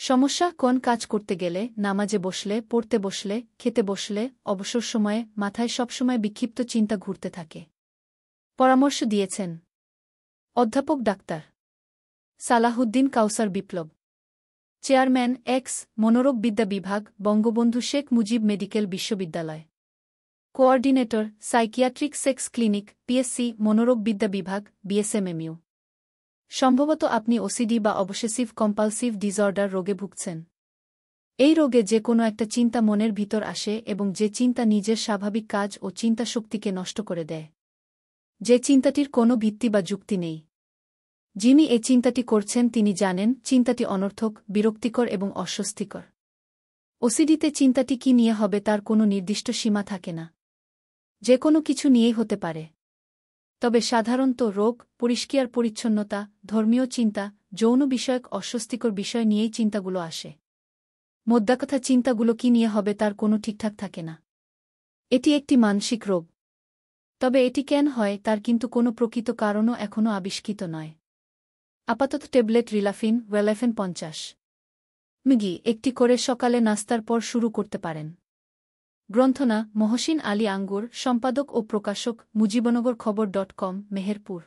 সমস্যা কোন কাজ করতে গেলে, নামাজে বসলে, পড়তে বসলে, খেতে বসলে, অবসর সময়ে মাথায় সবসময় বিক্ষিপ্ত চিন্তা ঘুরতে থাকে। পরামর্শ দিয়েছেন অধ্যাপক doctor Salahuddin Kausar Biplob, chairman ex মনোরোগ বিদ্যা বিভাগ, বঙ্গবন্ধু শেখ মুজিব মেডিকেল বিশ্ববিদ্যালয়, coordinator psychiatric sex clinic, PSC, মনোরোগ বিদ্যা বিভাগ, বিএসএমএমইউ। সম্ভবত আপনি ওসিডি বা অবসেসিভ কম্পালসিভ ডিসঅর্ডার রোগে ভুগছেন। এই রোগে যে কোনো একটা চিন্তা মনের ভিতর আসে এবং যে চিন্তা নিজের স্বাভাবিক কাজ ও চিন্তা শক্তিকে নষ্ট করে দেয়। যে চিন্তাটির কোনো ভিত্তি বা যুক্তি নেই। যিনি এ চিন্তাটি করছেন তিনি জানেন চিন্তাটি অনর্থক, বিরক্তিকর এবং অস্বস্তিকর। ওসিডিতে চিন্তাটি কি নিয়ে হবে তার কোনো নির্দিষ্ট সীমা থাকে না। যে কোনো কিছু নিয়েই হতে পারে। তবে সাধারণত রোগ, পরিষ্কার পরিচ্ছন্নতা, ধর্মীয় চিন্তা, যৌন বিষয়ক অস্বস্তিকর বিষয় নিয়েই চিন্তাগুলো আসে। মোদ্দাকথা চিন্তাগুলো কি নিয়ে হবে তার কোনো ঠিকঠাক থাকে না। এটি একটি মানসিক রোগ। তবে এটি কেন হয় তার কিন্তু কোনো প্রকৃত কারণও এখনও আবিষ্কৃত নয়। আপাতত ট্যাবলেট রিলাফিন, ওয়েলাফেন 50 মিগি একটি করে সকালে নাস্তার পর শুরু করতে পারেন। গ্রন্থনা মহসিন আলী আঙ্গুর, সম্পাদক ও প্রকাশক, মুজিবনগর খবর.com, মেহেরপুর।